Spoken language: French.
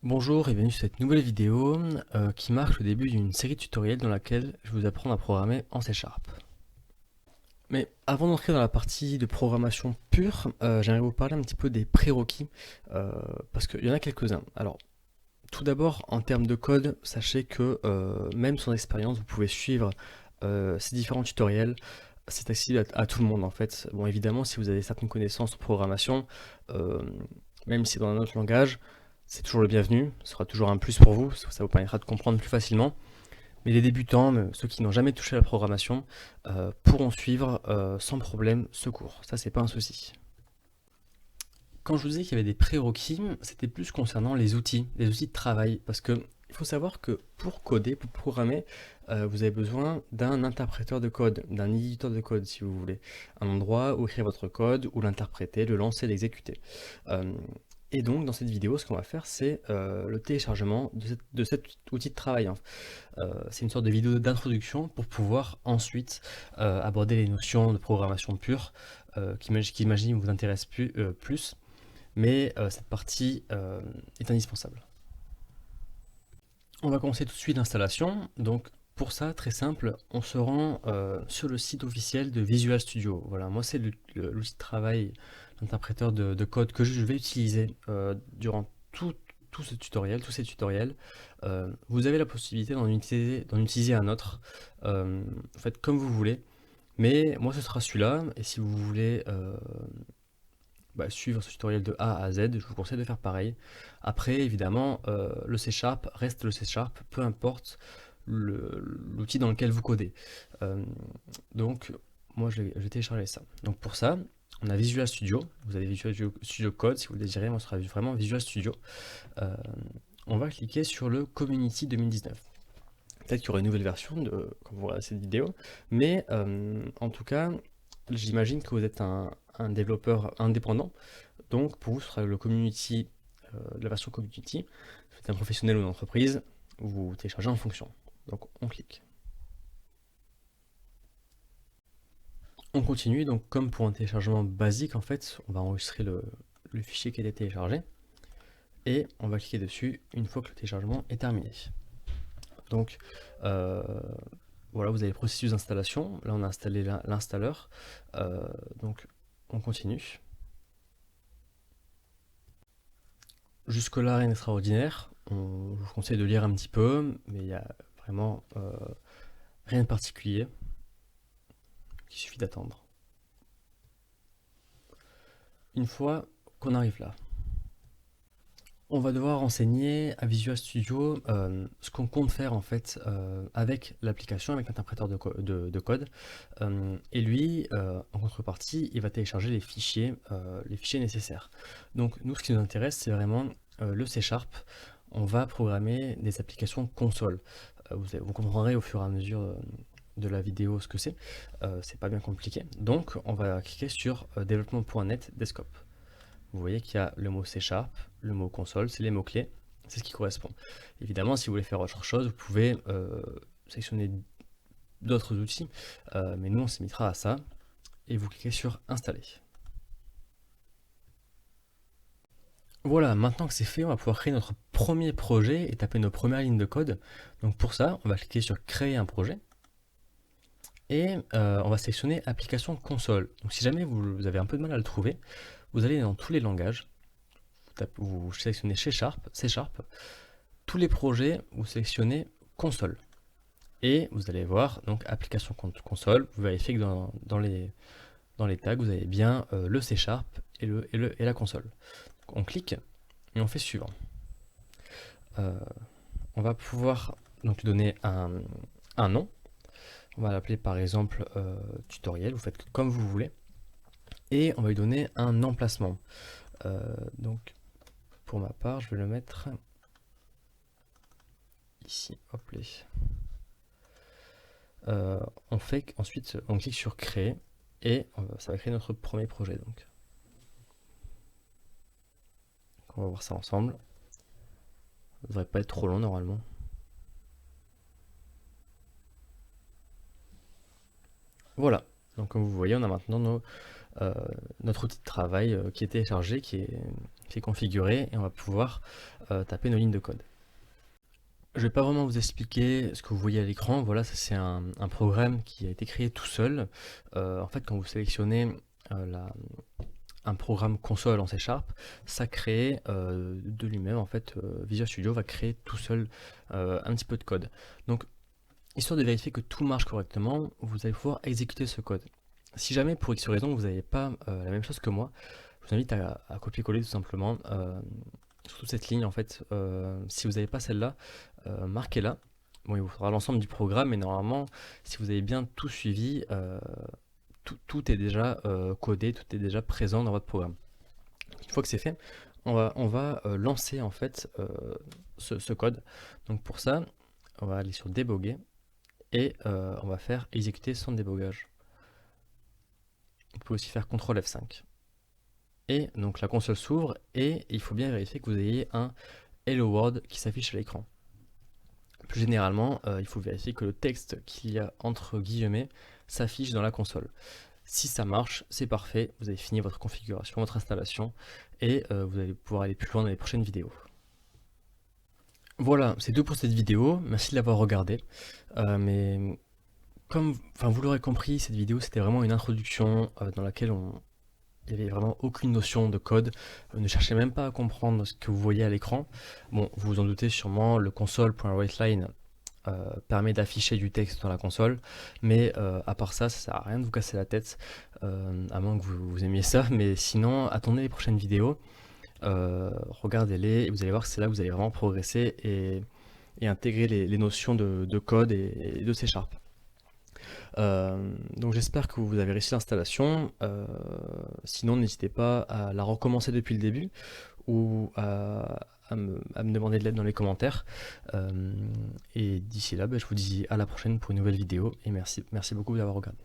Bonjour et bienvenue sur cette nouvelle vidéo qui marque le début d'une série de tutoriels dans laquelle je vais vous apprendre à programmer en C#. Mais avant d'entrer dans la partie de programmation pure, j'aimerais vous parler un petit peu des prérequis parce qu'il y en a quelques-uns. Alors, tout d'abord, en termes de code, sachez que même sans expérience, vous pouvez suivre ces différents tutoriels. C'est accessible à tout le monde en fait. Bon, évidemment, si vous avez certaines connaissances en programmation, euh, même si dans un autre langage, c'est toujours le bienvenu, ce sera toujours un plus pour vous, parce que ça vous permettra de comprendre plus facilement. Mais les débutants, ceux qui n'ont jamais touché à la programmation, pourront suivre sans problème ce cours. Ça, c'est pas un souci. Quand je vous disais qu'il y avait des prérequis, c'était plus concernant les outils de travail, parce que il faut savoir que pour coder, pour programmer, vous avez besoin d'un interpréteur de code, d'un éditeur de code si vous voulez, un endroit où écrire votre code, où l'interpréter, le lancer, l'exécuter. Euh, et donc dans cette vidéo, ce qu'on va faire, c'est le téléchargement de cet outil de travail, hein. C'est une sorte de vidéo d'introduction pour pouvoir ensuite aborder les notions de programmation pure qui, imagine, vous intéressent plus, mais cette partie est indispensable. On va commencer tout de suite l'installation. Donc pour ça, très simple, on se rend sur le site officiel de Visual Studio. Voilà, moi c'est l'outil de travail, l'interpréteur de code que je vais utiliser durant tout ce tutoriel, tous ces tutoriels. Vous avez la possibilité d'en utiliser un autre, faites comme vous voulez, mais moi ce sera celui-là, et si vous voulez suivre ce tutoriel de A à Z, je vous conseille de faire pareil. Après, évidemment, le C# reste le C#, peu importe l'outil dans lequel vous codez. Euh, donc, moi, j'ai téléchargé ça. Donc, pour ça, on a Visual Studio. Vous avez Visual Studio Code, si vous le désirez. Moi, ce sera vraiment Visual Studio. Euh, on va cliquer sur le Community 2019. Peut-être qu'il y aura une nouvelle version quand vous regardez cette vidéo. Mais, en tout cas, j'imagine que vous êtes un développeur indépendant. Donc pour vous, ce sera le community, la version community. Si vous êtes un professionnel ou une entreprise, vous téléchargez en fonction. Donc on clique. On continue, donc comme pour un téléchargement basique, en fait, on va enregistrer le fichier qui a été téléchargé et on va cliquer dessus une fois que le téléchargement est terminé. Donc euh, voilà, vous avez le processus d'installation. Là, on a installé l'installeur. Donc on continue. Jusque-là, rien d'extraordinaire. Je vous conseille de lire un petit peu, mais il y a vraiment rien de particulier. Il suffit d'attendre. Une fois qu'on arrive là, on va devoir renseigner à Visual Studio ce qu'on compte faire en fait avec l'application, avec l'interpréteur de code. Et lui, en contrepartie, il va télécharger les fichiers nécessaires. Donc nous, ce qui nous intéresse, c'est vraiment le C#. On va programmer des applications console. Vous comprendrez au fur et à mesure de la vidéo ce que c'est pas bien compliqué. Donc on va cliquer sur développement.net desktop. Vous voyez qu'il y a le mot C#, le mot console, c'est les mots-clés, c'est ce qui correspond. Évidemment, si vous voulez faire autre chose, vous pouvez sélectionner d'autres outils, mais nous on se limitera à ça, et vous cliquez sur installer. Voilà, maintenant que c'est fait, on va pouvoir créer notre premier projet et taper nos premières lignes de code. Donc pour ça, on va cliquer sur créer un projet, et on va sélectionner application console. Donc si jamais vous avez un peu de mal à le trouver, vous allez dans tous les langages, vous sélectionnez C#, tous les projets, vous sélectionnez console. Et vous allez voir, donc application console, vous vérifiez que dans les tags, vous avez bien le C# et la console. Donc on clique et on fait suivant. On va pouvoir donc lui donner un nom. On va l'appeler par exemple tutoriel, vous faites comme vous voulez. Et on va lui donner un emplacement. Donc pour ma part, je vais le mettre ici. Hop là. Ensuite, on clique sur créer et ça va créer notre premier projet. Donc on va voir ça ensemble. Ça devrait pas être trop long normalement. Voilà. Donc comme vous voyez, on a maintenant euh, notre outil de travail qui est téléchargé, qui est configuré, et on va pouvoir taper nos lignes de code. Je vais pas vraiment vous expliquer ce que vous voyez à l'écran. Voilà, ça c'est un programme qui a été créé tout seul. En fait, quand vous sélectionnez un programme console en C#, ça crée de lui-même, en fait, Visual Studio va créer tout seul un petit peu de code. Donc, histoire de vérifier que tout marche correctement, vous allez pouvoir exécuter ce code. Si jamais, pour X raison, vous n'avez pas la même chose que moi, je vous invite à copier-coller tout simplement surtout cette ligne, en fait. Si vous n'avez pas celle-là, marquez-la. Bon, il vous faudra l'ensemble du programme, mais normalement, si vous avez bien tout suivi, tout est déjà codé, tout est déjà présent dans votre programme. Une fois que c'est fait, on va lancer en fait ce code. Donc pour ça, on va aller sur déboguer et on va faire exécuter sans débogage. On peut aussi faire CTRL F5. Et donc la console s'ouvre et il faut bien vérifier que vous ayez un Hello World qui s'affiche à l'écran. Plus généralement, il faut vérifier que le texte qu'il y a entre guillemets s'affiche dans la console. Si ça marche, c'est parfait, vous avez fini votre configuration, votre installation, et vous allez pouvoir aller plus loin dans les prochaines vidéos. Voilà, c'est tout pour cette vidéo, merci de l'avoir regardée. Mais comme vous l'aurez compris, cette vidéo c'était vraiment une introduction dans laquelle il n'y avait vraiment aucune notion de code. Ne cherchez même pas à comprendre ce que vous voyez à l'écran. Bon, vous vous en doutez sûrement, le console.writeLine permet d'afficher du texte dans la console, mais à part ça, ça sert à rien de vous casser la tête, à moins que vous aimiez ça, mais sinon, attendez les prochaines vidéos, regardez-les, et vous allez voir que c'est là que vous allez vraiment progresser et intégrer les notions de code et de C#. Donc j'espère que vous avez réussi l'installation, sinon n'hésitez pas à la recommencer depuis le début, ou à me demander de l'aide dans les commentaires. Et d'ici là, je vous dis à la prochaine pour une nouvelle vidéo, et merci beaucoup d'avoir regardé.